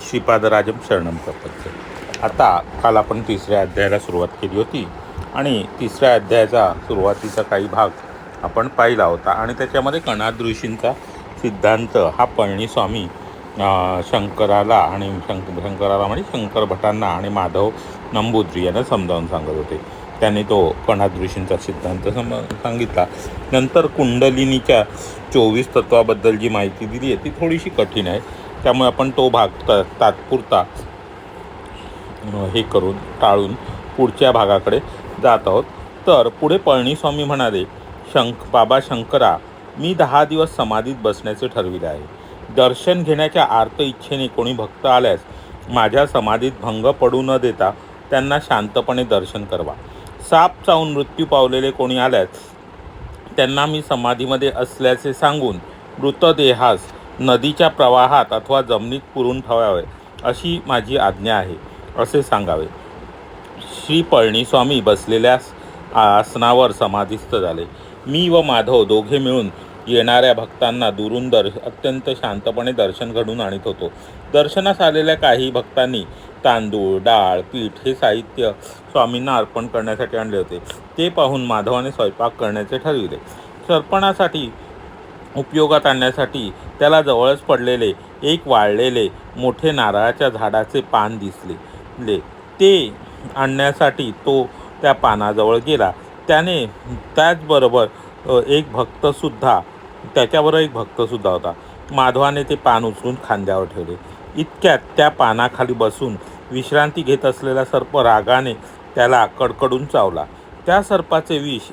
श्रीपादराजम शरणम प्रपंच. आता काल आपण तिसऱ्या अध्यायाला सुरुवात केली होती आणि तिसऱ्या अध्यायाचा सुरुवातीचा काही भाग आपण पाहिला होता आणि त्याच्यामध्ये कणाद ऋषींचा सिद्धांत हा पळणीस्वामी शंकराला आणि शंकराला म्हणजे शंकर भटांना आणि माधव नंबूद्री यांना समजावून सांगत होते. त्यांनी तो कणाद ऋषींचा सिद्धांत सांगितला. नंतर कुंडलिनीच्या 24 तत्वाबद्दल जी माहिती दिली आहे ती थोडीशी कठीण आहे, त्यामुळे आपण तो भाग तात्पुरता हे करून टाळून पुढच्या भागाकडे जात आहोत. तर पुढे पळणीस्वामी म्हणाले, बाबा शंकरा, मी 10 दिवस समाधीत बसण्याचे ठरविले आहे. दर्शन घेण्याच्या आर्त इच्छेने कोणी भक्त आल्यास माझ्या समाधीत भंग पडू न देता त्यांना शांतपणे दर्शन करवा. साप चावून मृत्यू पावलेले कोणी आल्यास त्यांना मी समाधीमध्ये असल्याचे सांगून मृतदेहास नदीच्या प्रवाहात अथवा जमिनीत पुरून ठेवावे अशी माझी आज्ञा आहे असे सांगावे. श्री पळणीस्वामी बसलेल्या आसनावर समाधीस्थ झाले. मी व माधव दोघे मिळून येणाऱ्या भक्तांना दुरून अत्यंत शांतपणे दर्शन घडून आणत होतो. दर्शनास आलेल्या काही भक्तांनी तांदूळ, डाळ, पीठ हे साहित्य स्वामींना अर्पण करण्यासाठी आणले होते. ते पाहून माधवाने स्वयंपाक करण्याचे ठरविले. सर्पणासाठी उपयोगात आणण्यासाठी त्याला जवळच पडलेले एक वाळलेले मोठे नारळाच्या झाडाचे पान दिसले. ते आणण्यासाठी तो त्या पानाजवळ गेला. त्याच्याबरोबर एक भक्तसुद्धा होता. माधवाने ते पान उचलून खांद्यावर ठेवले. इतक्यात त्या पानाखाली बसून विश्रांती घेत असलेला सर्प रागाने त्याला कडकडून चावला. त्या सर्पाचे विष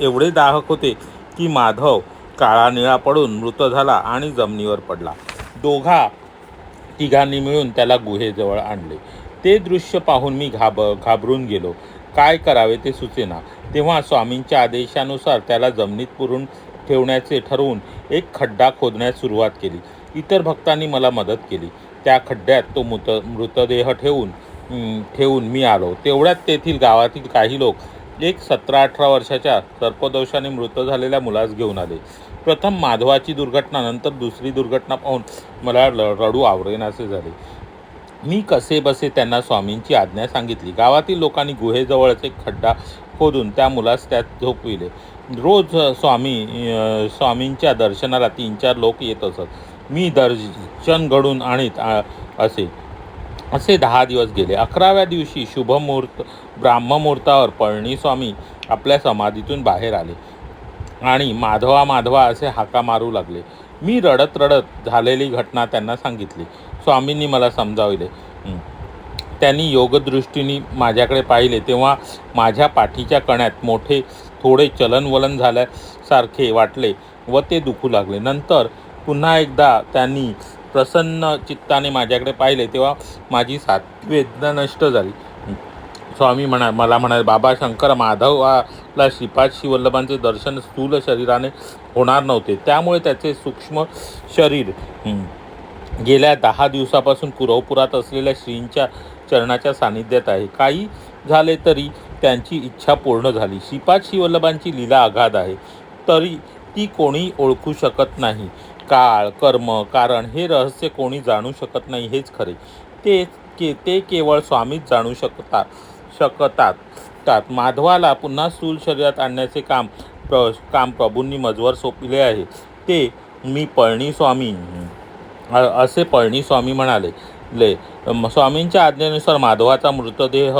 एवढे दाहक होते की माधव काळा निळा पडून मृत झाला आणि जमिनीवर पडला. तिघांनी मिळून त्याला गुहेजवळ आणले. ते दृश्य पाहून मी घाबरून गेलो. काय करावे ते सुचेना. तेव्हा स्वामींच्या आदेशानुसार त्याला जमिनीत पुरून ठेवण्याचे ठरवून एक खड्डा खोदण्यास सुरुवात केली. इतर भक्तांनी मला मदत केली. त्या खड्ड्यात तो मृतदेह ठेवून मी आलो. तेवढ्यात तेथील गावातील काही लोक एक 17-18 वर्षाच्या सर्पदोषाने मृत झालेल्या मुलास घेऊन आले. प्रथम माधवाची दुर्घटना, नंतर दुसरी दुर्घटना पाहून मला रडू आवरेनासे झाले. मी कसे बसे त्यांना स्वामींची आज्ञा सांगितली. गावातील लोकांनी गुहेजवळच एक खड्डा खोदून त्या मुलास त्यात झोपविले. रोज स्वामींच्या दर्शनाला 3-4 लोक येत असत. मी दर्शन घडून आणीत असे 10 दिवस गेले. 11व्या दिवशी ब्राह्ममुहूर्तावर पळणीस्वामी आपल्या समाधीतून बाहेर आले आणि माधवा असे हाका मारू लागले. मी रडत झालेली घटना त्यांना सांगितली. स्वामींनी मला समजावले. त्यांनी योगदृष्टीने माझ्याकडे पाहिले तेव्हा माझ्या पाठीच्या कण्यात थोडे चलनवलन झाल्यासारखे वाटले व ते दुखू लागले. नंतर पुन्हा एकदा त्यांनी प्रसन्न चित्ताने माझ्याकडे पाहिले तेव्हा माझी वेदना नष्ट झाली. स्वामी मला म्हणाले, बाबा शंकर, माधवाला श्रीपाद श्रीवल्लभांचे दर्शन स्थूल शरीराने होणार नव्हते. त्यामुळे त्याचे सूक्ष्म शरीर गेल्या 10 दिवसापासून कुरवपुरात असलेल्या श्रींच्या चरणाच्या सानिध्यात आहे. काही झाले तरी त्यांची इच्छा पूर्ण झाली. श्रीपाद श्रीवल्लभांची लीला अगाध आहे, तरी ती कोणी ओळखू शकत नाही. काळ, कर्म, कारण हे रहस्य कोणी जाणू शकत नाही हेच खरे. ते केवळ स्वामीच जाणू शकतात. माधवाला पुन्हा स्थूल शरीरात आणण्याचे काम प्रभूंनी मजवर सोपविले आहे. ते मी पळणीस्वामी म्हणाले. स्वामींच्या आज्ञेनुसार माधवाचा मृतदेह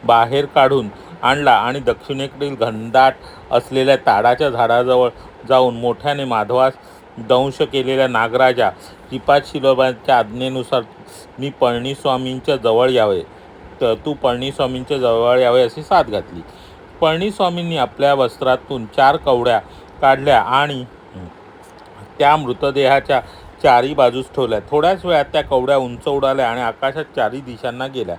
बाहेर काढून आणला आणि दक्षिणेकडील घनदाट असलेल्या ताडाच्या झाडाजवळ जाऊन मोठ्याने माधवास दंश केलेल्या नागराजा श्रीपाद श्रीवल्लभांच्या आज्ञेनुसार मी पळणीस्वामींच्या जवळ यावे, तू पळणीस्वामींच्या जवळ यावे अशी साथ घातली. पळणीस्वामींनी आपल्या वस्त्रातून 4 कवड्या काढल्या आणि त्या मृतदेहाच्या 4ही बाजूस ठेवल्या. थोड्याच वेळात त्या कवड्या उंच उडाल्या आणि आकाशात 4ही दिशांना गेल्या.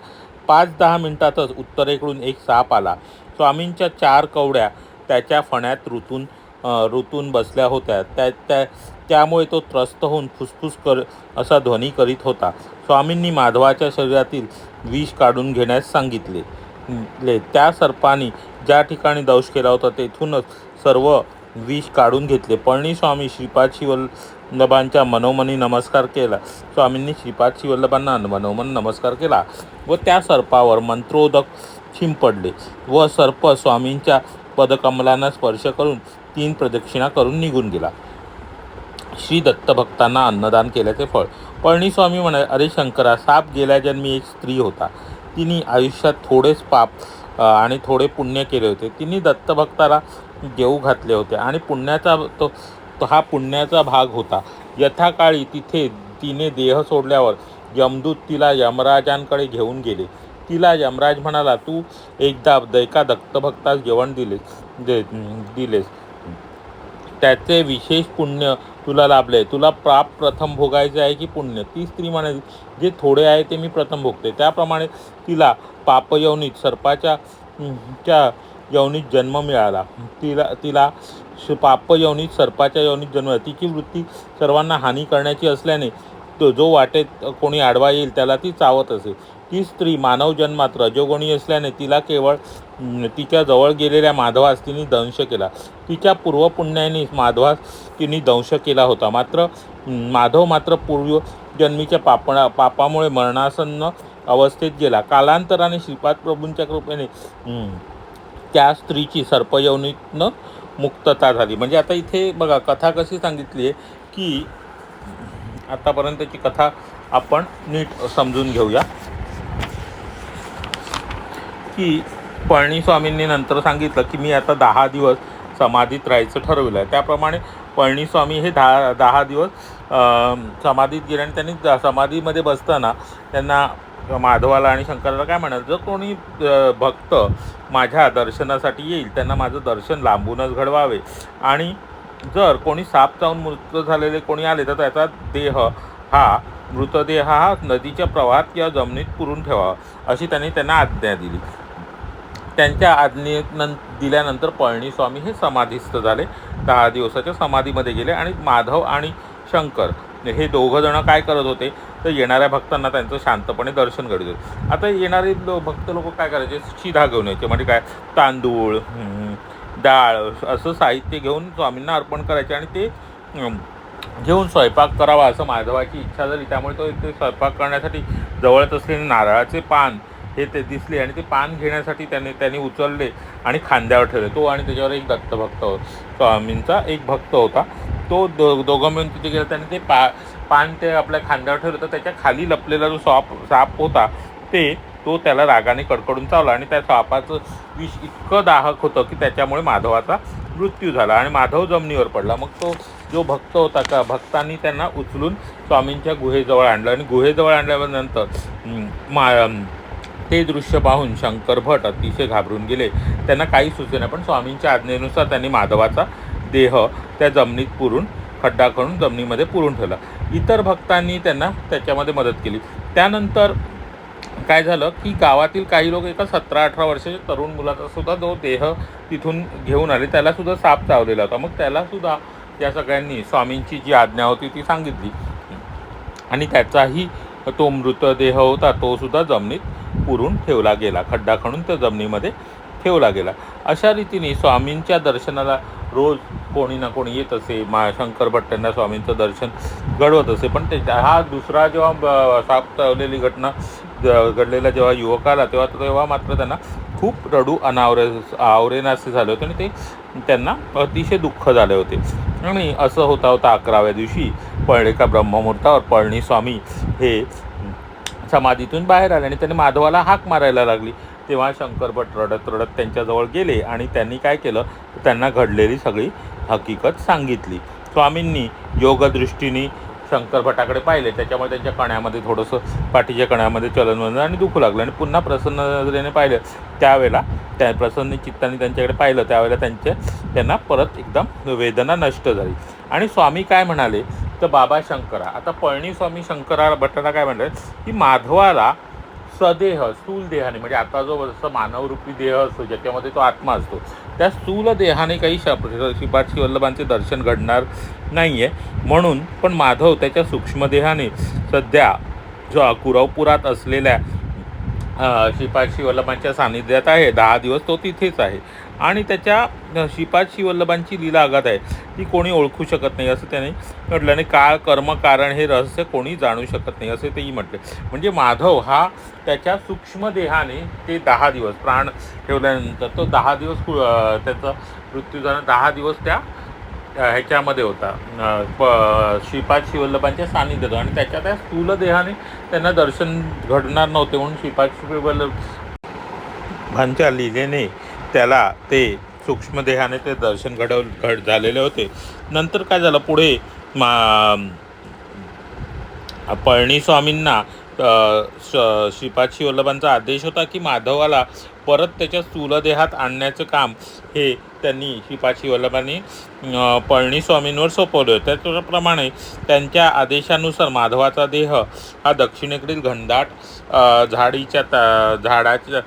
5-10 मिनिटातच उत्तरेकडून एक साप आला. स्वामींच्या 4 कवड्या त्याच्या फण्यात रुतून बसल्या होत्या. त्यामुळे तो त्रस्त होऊन फुसफुस असा ध्वनी करीत होता. स्वामींनी माधवाच्या शरीरातील विष काढून घेण्यास सांगितले. त्या सर्पाने ज्या ठिकाणी दंश केला होता तेथूनच सर्व विष काढून घेतले. पळणीस्वामी श्रीपाद वल्लभांच्या मनोमनी नमस्कार केला. स्वामींनी श्रीपाद श्रीवल्लभांना मनोमन नमस्कार केला व त्या सर्पावर मंत्रोदक शिंपडले व सर्प स्वामींच्या पदकमलांना स्पर्श करून 3 प्रदक्षिणा करून निघून गेला. श्री दत्तभक्तांना अन्नदान केल्याचे फळ. पळणीस्वामी म्हणाले, अरे शंकरा, साप गेल्या जन्मी एक स्त्री होता. तिने आयुष्यात थोडेच पाप आणि थोडे पुण्य केले होते. तिने दत्तभक्ताला जेऊ घातले होते आणि पुण्याचा तो हा पुण्याचा भाग होता. यथाकाळी तिने देह सोडल्यावर यमदूत तिला यमराजांकडे घेऊन गेले. तिला यमराज म्हणाला, तू एकदा एका दत्तभक्तास जेवण दिलेस त्याचे विशेष पुण्य तुला लाभले. तुला पाप प्रथम भोगायचे आहे की पुण्य? ती स्त्री म्हणाली, जे थोडे आहे ते मी प्रथम भोगते. त्याप्रमाणे तिला पापयवनीत सर्पाच्या यवनीत जन्म मिळाला. तिला पापयवनीत सर्पाच्या यवनीत जन्म मिळाला. तिची वृत्ती सर्वांना हानी करण्याची असल्याने जो वाटेत कोणी आडवा येईल त्याला ती चावत असे. ती स्त्री मानव जन्मात रजोगुणी असल्याने तिला केवळ तिच्या जवळ गेलेल्या माधवास तिने दंश केला. तिच्या पूर्वपुण्याने माधवास तिने दंश केला होता. माधव मात्र पूर्वजन्मीच्या पापामुळे मरणासन्न अवस्थेत गेला. कालांतराने श्रीपाद प्रभूंच्या कृपेने त्या स्त्रीची सर्पयवनीतनं मुक्तता झाली. म्हणजे आता इथे बघा कथा कशी सांगितली आहे की आतापर्यंतची कथा आपण नीट समजून घेऊया. की पळणीस्वामींनी नंतर सांगितलं की मी आता 10 दिवस समाधीत राहायचं ठरवलं आहे. त्याप्रमाणे पळणीस्वामी हे 10 दिवस समाधीत गेले आणि त्यांनी समाधीमध्ये बसताना त्यांना माधवाला आणि शंकराला काय म्हणाल, जर कोणी भक्त माझ्या दर्शनासाठी येईल त्यांना माझं दर्शन लांबूनच घडवावे आणि जर कोणी साप चावून मृत झालेले कोणी आले तर त्याचा मृतदेह हा नदीच्या प्रवाहात किंवा जमिनीत पुरून ठेवावा अशी त्यांना आज्ञा दिली. त्यांच्या दिल्यानंतर पळणीस्वामी हे समाधीस्थ झाले. 10 दिवसाच्या समाधीमध्ये गेले आणि माधव आणि शंकर हे दोघं जण काय करत होते तर येणाऱ्या भक्तांना त्यांचं शांतपणे दर्शन घडत होते. आता येणारे भक्त लोक काय करायचे, शिधा घेऊन यायचे. म्हणजे काय, तांदूळ, डाळ असं साहित्य घेऊन स्वामींना अर्पण करायचे आणि ते घेऊन स्वयंपाक करावा असं माधवाची इच्छा झाली. त्यामुळे तो ते स्वयंपाक करण्यासाठी जवळच असलेले नारळाचे पान हे ते दिसले आणि ते पान घेण्यासाठी त्यांनी उचलले आणि खांद्यावर ठेवले. तो आणि त्याच्यावर एक दत्तभक्त स्वामींचा एक भक्त होता. तो दोघं मिळून तिथे गेला. त्याने ते पान ते आपल्या खांद्यावर ठेवलं तर त्याच्या खाली लपलेला जो साप होता तो त्याला रागाने कडकडून चावला आणि त्या सापाचं विष इतकं दाहक होतं की त्याच्यामुळे माधवाचा मृत्यू झाला आणि माधव जमिनीवर पडला. मग तो जो भक्त होता भक्तांनी त्यांना उचलून स्वामींच्या गुहेजवळ आणलं आणि गुहेजवळ आणल्यानंतर ते दृश्य पाहून शंकर भट अतिशय घाबरून गेले. त्यांना काही सुचेना, पण स्वामींच्या आज्ञेनुसार त्यांनी माधवाचा देह त्या जमिनीत पुरून खड्डा करून जमिनीमध्ये पुरून ठेवला. इतर भक्तांनी त्यांना त्याच्यामध्ये मदत केली. त्यानंतर काय झालं की गावातील काही लोक एका 17-18 वर्षाच्या तरुण मुलाचा सुद्धा जो देह तिथून घेऊन आले, त्यालासुद्धा साप चावलेला होता. मग त्यालासुद्धा या सगळ्यांनी स्वामींची जी आज्ञा होती ती सांगितली आणि त्याचाही तो मृतदेह होता तो सुद्धा जमिनीत पुरून ठेवला गेला. खड्डा खणून त्या जमिनीमध्ये ठेवला गेला. अशा रीतीने स्वामींच्या दर्शनाला रोज कोणी ना कोणी येत असे. शंकर भट त्यांना स्वामींचं दर्शन घडवत असे. पण हा दुसरा जेव्हा साप चावलेली घटना घडलेला जेव्हा युवकाला तेव्हा मात्र त्यांना खूप रडू आवरेनासे झाले होते आणि ते त्यांना अतिशय दुःख झाले होते. आणि असं होता 11व्या दिवशी एका ब्रह्ममुहूर्तावर पळणीस्वामी हे समाधीतून बाहेर आले आणि त्यांनी माधवाला हाक मारायला लागली. तेव्हा शंकर भट रडत रडत त्यांच्याजवळ गेले आणि त्यांनी काय केलं, त्यांना घडलेली सगळी हकीकत सांगितली. स्वामींनी योगदृष्टीने शंकर भटाकडे पाहिले. त्याच्यामुळे त्यांच्या कण्यामध्ये थोडंसं पाठीच्या कण्यामध्ये चलन बनलं आणि दुखू लागलं आणि पुन्हा प्रसन्न नजरेने पाहिलं. त्यावेळेला त्या प्रसन्न चित्ताने त्यांच्याकडे पाहिलं त्यावेळेला त्यांना परत एकदम वेदना नष्ट झाली. आणि स्वामी काय म्हणाले तर बाबा शंकरा, आता पळणीस्वामी शंकरा भटाला काय म्हणाले की माधवाला सदेह स्थूल देहाने, म्हणजे आता जो जसं मानवरूपी देह असतो ज्याच्यामध्ये तो आत्मा असतो, त्या स्थूल देहाने काही श्रीपाद श्रीवल्लभांचे दर्शन घडणार नाही आहे. म्हणून पण माधव त्याच्या सूक्ष्मदेहाने सध्या जो कुरवपुरात असलेल्या श्रीपाद श्रीवल्लभांच्या सानिध्यात आहे. 10 दिवस तो तिथेच आहे आणि त्याच्या श्रीपाद श्रीवल्लभांची लीला अगाध आहे, ती कोणी ओळखू शकत नाही असं त्याने म्हटलं. आणि काळ कर्म कारण हे रहस्य कोणी जाणू शकत नाही असे तेही म्हटले. म्हणजे माधव हा त्याच्या सूक्ष्म देहाने ते 10 दिवस प्राण ठेवल्यानंतर तो 10 दिवस त्याचा मृत्यू झाला. 10 दिवस त्या ह्याच्यामध्ये होता श्रीपाद श्रीवल्लभांच्या सानिध्यात आणि त्याच्या त्या स्थूल देहाने त्यांना दर्शन घडणार नव्हते म्हणून श्रीपाद श्रीवल्लभांच्या लीलेने त्याला ते सूक्ष्मदेहाने ते दर्शन झालेले होते. नंतर काय झालं पुढे पळणीस्वामींना श्रीपाद श्रीवल्लभांचा आदेश होता की माधवाला परत त्याच्या स्थूलदेहात आणण्याचं काम हे त्यांनी श्रीपाद श्रीवल्लभांनी पळणीस्वामींवर सोपवलं. त्याप्रमाणे त्यांच्या आदेशानुसार माधवाचा देह हा दक्षिणेकडील घनदाट झाडाच्या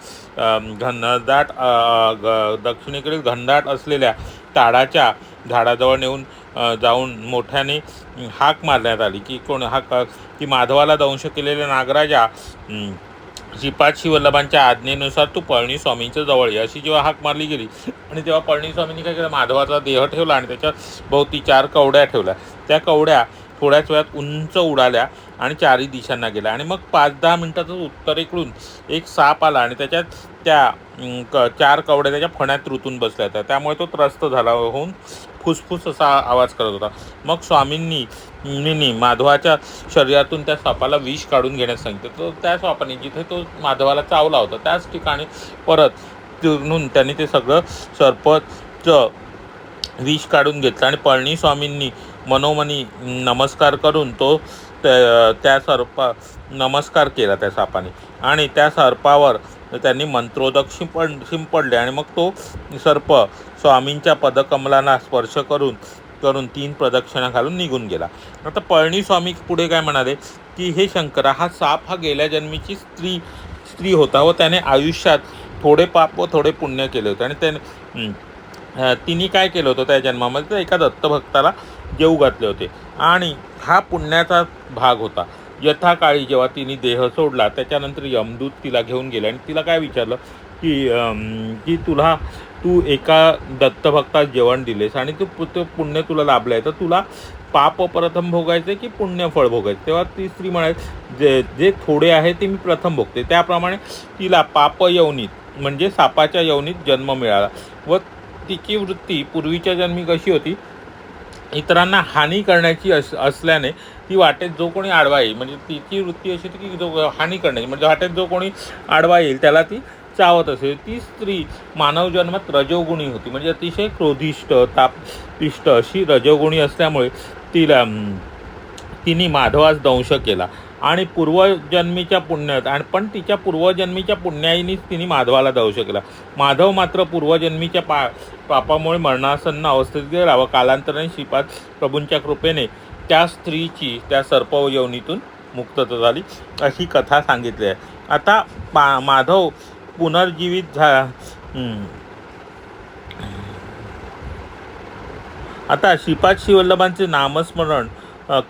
दक्षिणेकडील घनदाट असलेल्या ताडाच्या झाडाजवळ नेऊन जाऊन मोठ्याने हाक मारण्यात आली की की माधवाला दंश केलेल्या नागराजा श्रीपाद श्रीवल्लभांच्या आज्ञेनुसार तू पळणीस्वामींच्या जवळ ये अशी जेव्हा हाक मारली गेली आणि तेव्हा पळणीस्वामींनी काय केलं, माधवाचा देह ठेवला आणि त्याच्या भोवती 4 कवड्या ठेवल्या. त्या कवड्या थोड्याच वेळात उंच उडाल्या आणि 4ही दिशांना गेल्या आणि मग 5-10 मिनिटातच उत्तरेकडून एक साप आला आणि त्याच्यात त्या 4 कवड्या त्याच्या फण्यात रुतून बसल्या होत्या. त्यामुळे तो त्रस्त झाला होऊन फुसफुस असा आवाज करत होता. मग स्वामींनी माधवाच्या शरीरातून त्या सापाला विष काढून घेण्यास सांगितलं. तर त्या सापाने जिथे तो माधवाला चावला होता त्याच ठिकाणी परत तिरून त्यांनी ते सगळं सर्पचं विष काढून घेतलं आणि पळणीस्वामींनी मनोमनी नमस्कार करून तो त्या नमस्कार केला त्या सापाने आणि त्या सर्पावर त्यांनी मंत्रोदक शिंपडले आणि मग तो सर्प स्वामींच्या पदकमलांना स्पर्श करून 3 प्रदक्षिणा घालून निघून गेला. आता पळणीस्वामी पुढे काय म्हणाले की हे शंकरा, हा साप हा गेल्या जन्मीची स्त्री होता व त्याने आयुष्यात थोडे पाप व थोडे पुण्य केले होते आणि तिने काय केलं होतं त्या जन्मामध्ये तर एका दत्तभक्ताला जेऊ घातले होते आणि हा पुण्याचा भाग होता. यथाकाळी जेव्हा तिने देह सोडला त्याच्यानंतर यमदूत तिला घेऊन गेले आणि तिला काय विचारलं की तू एका दत्तभक्तास जेवण दिलेस आणि तू पुण्य तुला लाभलं आहे तर तुला पाप प्रथम भोगायचे की पुण्य फळ भोगायचे. तेव्हा ती स्त्री म्हणाली जे थोडे आहे ते मी प्रथम भोगते. त्याप्रमाणे तिला पाप यवनीत म्हणजे सापाच्या यवनीत जन्म मिळाला व तिची वृत्ती पूर्वीच्या जन्मी कशी होती, इतरांना हानी करण्याची असल्याने ती वाटेत जो कोणी आडवा येईल म्हणजे तिची वृत्ती अशी होती की जो हानी करण्याची म्हणजे वाटेत जो कोणी आडवा येईल त्याला ती चावत असेल. ती स्त्री मानव जन्मात रजोगुणी होती म्हणजे अतिशय क्रोधिष्ट तापिष्ट अशी रजोगुणी असल्यामुळे तिने माधवास दंश केला आणि पूर्वजन्मीच्या पुण्यात पण तिच्या पूर्वजन्मीच्या पुण्याईनीच तिने माधवाला दंश केला. माधव मात्र पूर्वजन्मीच्या पापामुळे मरणासन्न अवस्थेत गेला व कालांतराने श्रीपाद प्रभूंच्या कृपेने त्या स्त्रीची त्या सर्पयवनीतून मुक्तता झाली अशी कथा सांगितली आहे. आता माधव पुनर्जीवित आता श्रीपाद श्रीवल्लभांचे नामस्मरण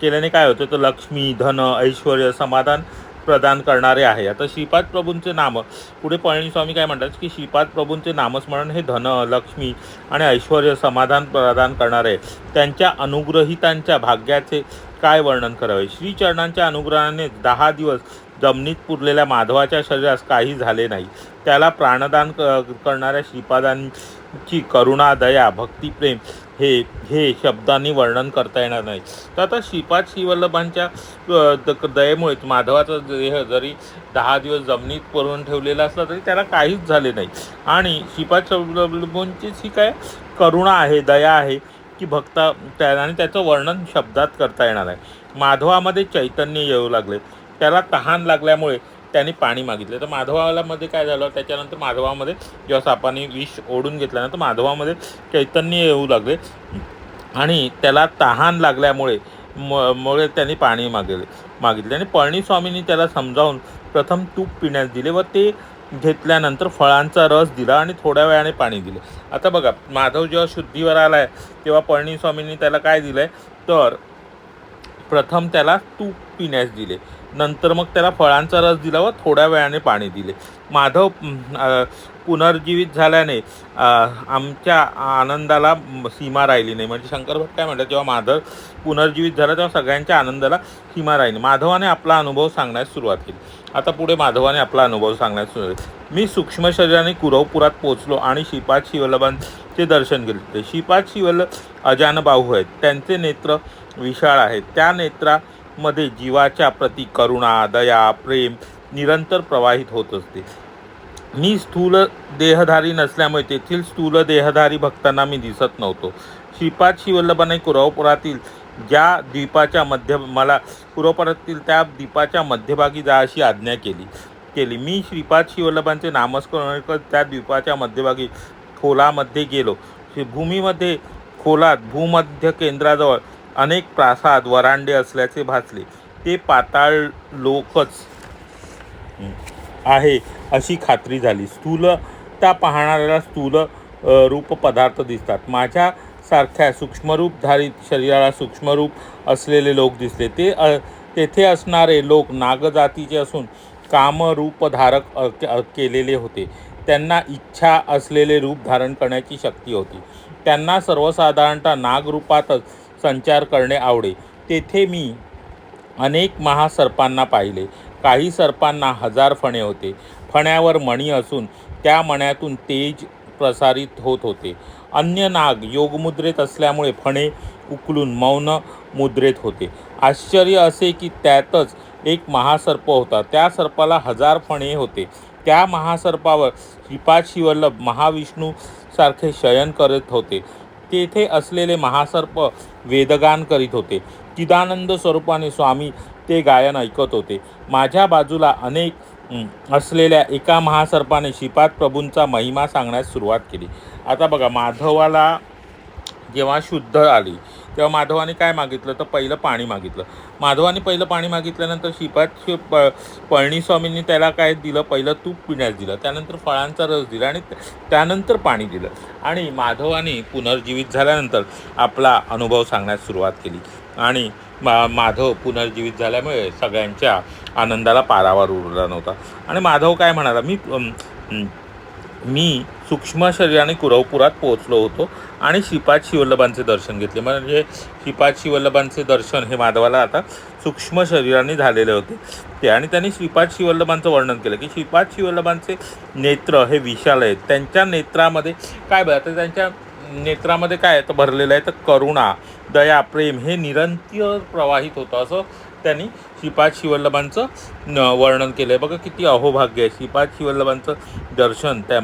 केल्याने काय होतं तर लक्ष्मी, धन, ऐश्वर, समाधान प्रदान करणारे आहे. आता श्रीपाद प्रभूंचे नाम पुढे पळणीस्वामी काय म्हणतात की श्रीपाद प्रभूंचे नामस्मरण हे धन, लक्ष्मी आणि ऐश्वर समाधान प्रदान करणारे आहे. त्यांच्या अनुग्रहितांच्या भाग्याचे काय वर्णन करावे. श्रीचरणांच्या अनुग्रहाने 10 दिवस जमिनीत पुरलेल्या माधवाच्या शरीरास काही झाले नाही. त्याला प्राणदान करणाऱ्या श्रीपादांची करुणा, दया, भक्तिप्रेम हे शब्दांनी वर्णन करता येणार नाही. तर आता श्रीपाद श्रीवल्लभांच्या दयेमुळेच माधवाचा देह जरी 10 दिवस जमिनीत पुरून ठेवलेला असला तरी त्याला काहीच झाले नाही आणि श्रीपाद श्रीवल्लभांचीच ही काय करुणा आहे, दया आहे की आणि त्याचं वर्णन शब्दात करता येणार आहे. माधवामध्ये चैतन्य येऊ लागले. त्याला तहान लागल्यामुळे त्यांनी पाणी मागितले. तर माधवामध्ये काय झालं त्याच्यानंतर माधवामध्ये जेव्हा सापाने विष ओढून घेतल्यानंतर माधवामध्ये चैतन्य येऊ लागले आणि त्याला तहान लागल्यामुळे त्यांनी पाणी मागितले आणि पळणीस्वामींनी त्याला समजावून प्रथम तूप पिण्यास दिले व ते घेतल्यानंतर फळांचा रस दिला आणि थोड्या वेळाने पाणी दिले. आता बघा माधव जेव्हा शुद्धीवर आला आहे तेव्हा पळणीस्वामींनी त्याला काय दिलं आहे तर प्रथम त्याला तूप पिण्यास दिले नंतर मग त्याला फळांचा रस दिला व थोड्या वेळाने पाणी दिले. माधव पुनर्जीवित झाल्याने आमच्या आनंदाला सीमा राहिली नाही. म्हणजे शंकर भट काय म्हणतात, जेव्हा माधव पुनर्जीवित झाला तेव्हा सगळ्यांच्या आनंदाला सीमा राहिली. माधवाने आपला अनुभव सांगण्यास सुरुवात केली. आता पुढे माधवाने आपला अनुभव सांगण्यास सुरुवात केली. मी सूक्ष्म शरीराने कुरवपुरात पोहोचलो आणि श्रीपाद श्रीवल्लभांचे दर्शन घेतले. श्रीपाद श्रीवल्लभ अजानबाहू आहेत. त्यांचे नेत्र विशाळ आहेत. त्या नेत्रामध्ये जीवाच्या प्रती करुणा, दया, प्रेम निरंतर प्रवाहित होत असते. मी स्थूल देहधारी नसल्यामुळे तेथील स्थूल देहधारी भक्तांना मी दिसत नव्हतो. श्रीपाद श्रीवल्लभाने कुरवपुरातील ज्या द्वीपाच्या त्या द्वीपाच्या मध्यभागी जा अशी आज्ञा केली. मी श्रीपाद श्रीवल्लभांचे नामस्मरण करत त्या द्वीपाच्या मध्यभागी खोलामध्ये गेलो. भूमीमध्ये खोलात भूमध्य केंद्राजवळ अनेक प्रासाद वरांडे असल्याचे भासले. ते पाताळ लोकच आहे अशी खात्री झाली. स्थूलता पाहणाऱ्याला स्थूल रूप पदार्थ दिसतात. माझ्यासारख्या सूक्ष्मरूपधारित शरीराला सूक्ष्मरूप असलेले लोक दिसले. तेथे असणारे लोक नागजातीचे असून कामरूपधारक केलेले होते. त्यांना इच्छा असलेले रूप धारण करण्याची शक्ती होती. त्यांना सर्वसाधारणतः नागरूपातच संचार करणे आवडे. तेथे मी अनेक महासर्पांना पाहिले. काही सर्पांना 1000 फणे होते. फण्यावर मणी असून त्या मण्यातून तेज प्रसारित होत होते. अन्य नाग योगमुद्रेत असल्यामुळे फणे उकलून मौन मुद्रेत होते. आश्चर्य असे की त्यातच एक महासर्प होता. त्या सर्पाला 1000 फणे होते. त्या महासर्पावर श्रीपाद श्रीवल्लभ महाविष्णूसारखे शयन करत होते. तेथे असलेले महासर्प वेदगान करीत होते. चिदानंद स्वरूपाने स्वामी ते गायन ऐकत होते. माझ्या बाजूला अनेक असलेल्या एका महासर्पाने श्रीपाद प्रभूंचा महिमा सांगण्यास सुरुवात केली. आता बघा, माधवाला जेव्हा शुद्ध आली तेव्हा माधवाने काय मागितलं, तर पहिलं पाणी मागितलं. माधवाने पहिलं पाणी मागितल्यानंतर श्रीपाद पळणीस्वामींनी त्याला काय दिलं, पहिलं तूप पिण्यास दिलं, त्यानंतर फळांचा रस दिला आणि त्यानंतर पाणी दिलं. आणि माधवाने पुनर्जीवित झाल्यानंतर आपला अनुभव सांगण्यास सुरुवात केली. आणि माधव पुनर्जीवित झाल्यामुळे सगळ्यांच्या आनंदाला पारावर उरला नव्हता. आणि माधव काय म्हणाला, मी सूक्ष्म शरीराने कुरवपुरात पोहोचलो होतो आणि श्रीपाद श्रीवल्लभांचे दर्शन घेतले. म्हणजे श्रीपाद श्रीवल्लभांचे दर्शन हे माधवाला आता सूक्ष्म शरीराने झालेले होते ते. आणि त्यांनी श्रीपाद श्रीवल्लभांचं वर्णन केलं की श्रीपाद श्रीवल्लभांचे नेत्र हे विशाल आहेत. त्यांच्या नेत्रामध्ये काय बघा, त्यांच्या नेत्रामध्ये काय आहे तर भरलेलं आहे, तर करुणा, दया, प्रेम हे निरंतर प्रवाहित होतं असं त्यांनी श्रीपाद श्रीवल्लभांचं वर्णन केलं आहे. बघा किती अहोभाग्य आहे. श्रीपाद श्रीवल्लभांचं दर्शन त्या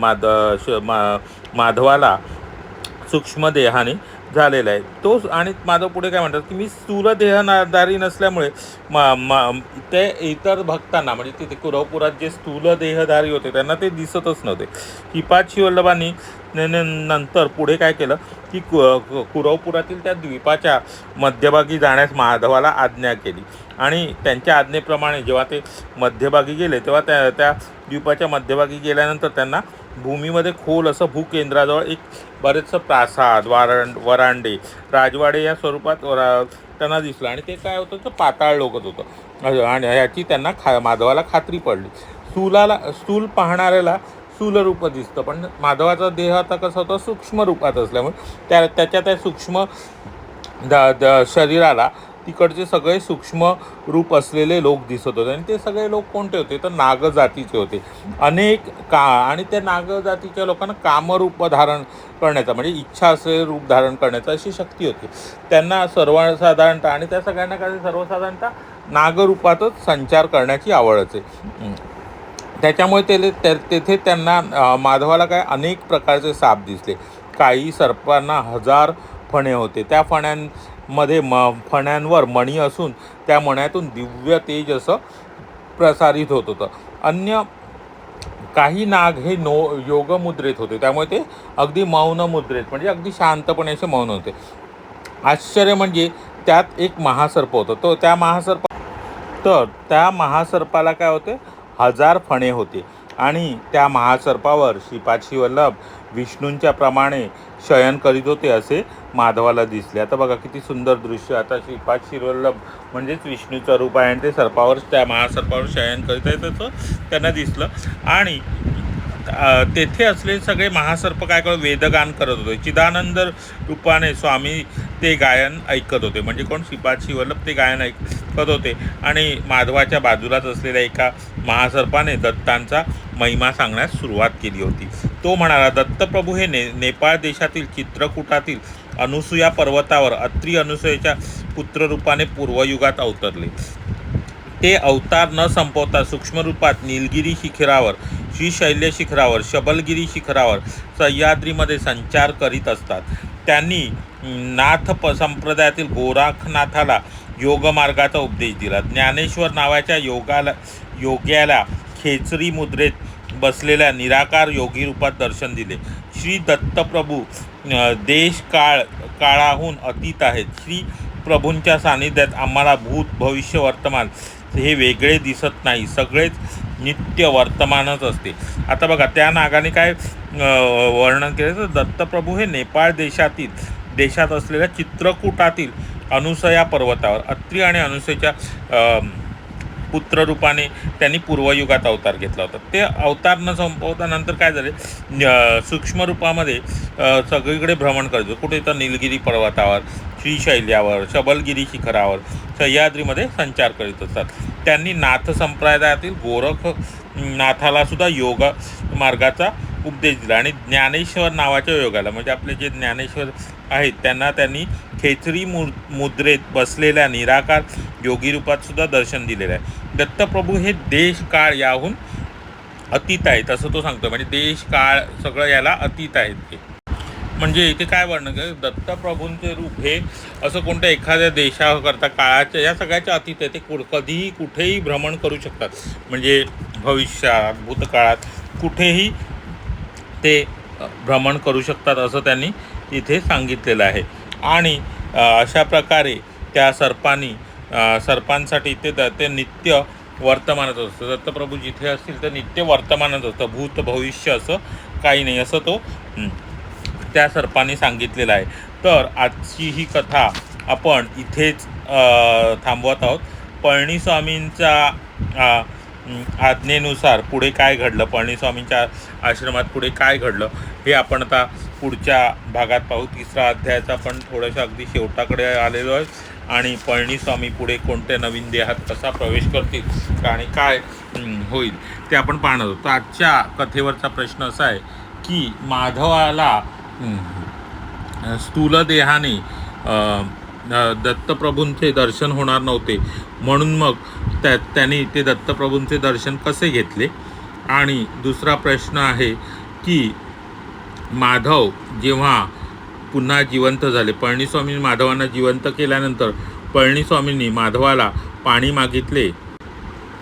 माधवाला सूक्ष्म देहाने झालेला आहे तोच. आणि माधव पुढे काय म्हणतात की मी स्थूल देहधारी नसल्यामुळे ते इतर भक्तांना, म्हणजे तिथे कुरवपुरात जे स्थूल देहधारी होते त्यांना ते दिसतच नव्हते. श्रीपाद श्रीवल्लभांनी नंतर पुढे काय केलं की कुरवपुरातील त्या द्वीपाच्या मध्यभागी जाण्यास माधवाला आज्ञा केली. आणि त्यांच्या आज्ञेप्रमाणे जेव्हा ते मध्यभागी गेले तेव्हा त्या द्वीपाच्या मध्यभागी गेल्यानंतर त्यांना भूमीमध्ये खोल असं भूकेंद्राजवळ एक बरेचसं प्रासाद, वरांडे, राजवाडे या स्वरूपात त्यांना दिसलं. आणि ते काय होतं तर पाताळ लोकच होतं. आणि याची त्यांना माधवाला खात्री पडली. स्थूल पाहणाऱ्याला स्थूल रूप दिसतं, पण माधवाचा देह आता कसा होता, सूक्ष्म रूपात असल्यामुळे त्याच्या त्या सूक्ष्म शरीराला तिकडचे सगळे सूक्ष्म रूप असलेले लोक दिसत होते. आणि ते सगळे लोक कोणते होते तर नागजातीचे होते. आणि त्या नागजातीच्या लोकांना कामरूप धारण करण्याचा, म्हणजे इच्छा असलेले रूप धारण करण्याचा अशी शक्ती होती त्यांना सर्वसाधारणतः. आणि त्या सगळ्यांना काय सर्वसाधारणतः नागरूपातच संचार करण्याची आवडच आहे. त्याच्यामुळे तेथे त्यांना माधवाला काय अनेक प्रकारचे साप दिसले. काही सर्पांना 1000 फणे होते. त्या फण्यांवर मणी असून त्या मण्यातून दिव्य तेज असं प्रसारित होत होतं. अन्य काही नाग हे योगमुद्रेत होते, त्यामुळे ते अगदी मौन मुद्रेत, म्हणजे अगदी शांतपणे असे मौन होते. आश्चर्य म्हणजे त्यात एक महासर्प होता. त्या महासर्पाला काय होते 1000 फणे होते. आणि त्या महासर्पावर श्रीपाद श्रीवल्लभ विष्णूंच्या प्रमाणे शयन करीत होते असे माधवाला दिसले. आता बघा किती सुंदर दृश्य. आता श्रीपाद श्रीवल्लभ म्हणजेच विष्णूचं रूप आहे आणि ते सर्पावर, त्या महासर्पावर शयन करीत आहे तसं त्यांना दिसलं. आणि तेथे असलेले सगळे महासर्प काय करत, वेदगान करत होते. चिदानंद रूपाने स्वामी ते गायन ऐकत होते. म्हणजे कोण, श्रीपाद श्रीवल्लभ ते गायन ऐकत होते. आणि माधवाच्या बाजूलाच असलेल्या एका महासर्पाने दत्तांचा महिमा सांगण्यास सुरुवात केली होती. तो म्हणाला, दत्तप्रभू हे नेपाळ देशातील चित्रकूटातील अनुसूया पर्वतावर अत्री अनुसूयेच्या पुत्ररूपाने पूर्वयुगात अवतरले. ते अवतार न संपवता सूक्ष्म रूपात नीलगिरी शिखरावर, श्रीशैल्य शिखरावर, शबलगिरी शिखरावर, सह्याद्रीमध्ये संचार करीत असतात. त्यांनी नाथ संप्रदायातील गोरखनाथाला योगमार्गाचा उपदेश दिला. ज्ञानेश्वर नावाच्या योग्याला खेचरी मुद्रेत बसलेल्या निराकार योगी रूपात दर्शन दिले. श्री दत्तप्रभू देश काळाहून अतीत आहेत. श्री प्रभूंच्या सानिध्यात आम्हाला भूत, भविष्य, वर्तमान हे वेगळे दिसत नाही, सगळेच नित्य वर्तमानच असते. आता बघा त्या नागाने काय वर्णन केलं तर, दत्तप्रभू हे नेपाळ देशात असलेल्या चित्रकूटातील अनुसया पर्वतावर अत्री आणि अनुसयाच्या पुत्ररूपाने त्यांनी पूर्वयुगात अवतार घेतला होता. ते अवतार न संपवता नंतर काय झाले, सूक्ष्म रूपामध्ये सगळीकडे भ्रमण करायचं. कुठे तर नीलगिरी पर्वतावर, श्रीशैल्यावर, शबलगिरी शिखरावर, सह्याद्रीमध्ये संचार करीत असतात. त्यांनी नाथ संप्रदायातील गोरखनाथाला सुद्धा योग मार्गाचा उपदेश दिला. आणि ज्ञानेश्वर नावाच्या योगाला, म्हणजे आपले जे ज्ञानेश्वर आहेत त्यांनी खेचरी मुद्रेत बसलेल्या निराकार योगी रूपात सुद्धा दर्शन दिलेलं आहे. दत्तप्रभू हे देश काळ याहून अतीत आहेत असं तो सांगतो. म्हणजे देश काळ सगळं याला अतीत आहेत ते. म्हणजे इथे काय वर्णन केलं, दत्तप्रभूंचे रूप हे असं कोणत्या एखाद्या देशाकरता काळाच्या या सगळ्याच्या अतीत आहे. ते कधीही कुठेही भ्रमण करू शकतात. म्हणजे भविष्यात, भूतकाळात कुठेही ते भ्रमण करू शकतात असं त्यांनी इथे सांगितलेलं आहे. आणि अशा प्रकारे त्या सर्पांसाठी ते नित्य वर्तमानच असतं. दत्तप्रभू जिथे असतील तर नित्य वर्तमानच असतं, भूत भविष्य असं काही नाही असं तो त्या सर्पांनी सांगितलेलं आहे. तर आजची ही कथा आपण इथेच थांबवत आहोत. पळणीस्वामींच्या आज्ञेनुसार पुढे काय घडलं, पळणीस्वामींच्या आश्रमात पुढे काय घडलं हे आपण आता पुढच्या भागात पाहू. 3रा अध्यायाचा पण थोड्याशा अगदी शेवटाकडे आलेलो आहे. आणि पळणीस्वामी पुढे कोणत्या नवीन देहात कसा प्रवेश करतील आणि काय होईल ते आपण पाहणार आहोत. तर आजच्या कथेवरचा प्रश्न असा आहे की माधवाला स्थूल देहाने दत्तप्रभूंचे दर्शन होणार नव्हते, म्हणून मग त्यांनी ते दत्तप्रभूंचे दर्शन कसे घेतले. आणि दुसरा प्रश्न आहे की माधव जेव्हा पुन्हा जिवंत झाले, पळणीस्वामींनी माधवांना जिवंत केल्यानंतर पळणीस्वामींनी माधवाला पाणी मागितले,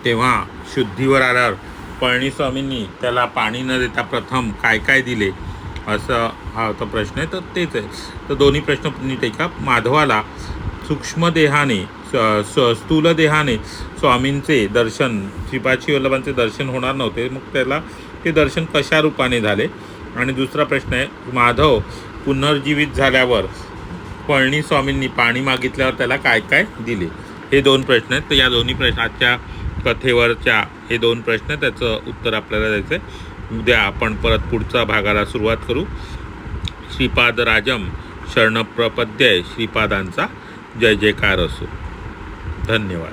तेव्हा शुद्धीवर आल्यावर पळणीस्वामींनी त्याला पाणी न देता प्रथम काय काय दिले, असं हा होता प्रश्न आहे. तर तेच आहे. तर दोन्ही प्रश्न नीट ऐका. माधवाला सूक्ष्म देहाने स्थूल देहाने स्वामींचे दर्शन, श्रीपाद श्रीवल्लभांचे दर्शन होणार नव्हते, मग त्याला ते दर्शन कशा रूपाने झाले. आणि दुसरा प्रश्न आहे, माधव पुनर्जीवित झाल्यावर पळणीस्वामींनी पाणी मागितल्यावर त्याला काय काय दिले. हे 2 प्रश्न आहेत. तर या दोन्ही प्रश्न आजच्या कथेवरच्या हे 2 प्रश्न, त्याचं उत्तर आपल्याला द्यायचं आहे. उद्या आपण परत पुढच्या भागाला सुरुवात करू. श्रीपादराजम शरणप्रपद्ये, श्रीपादांचा जय जयकार असो. धन्यवाद.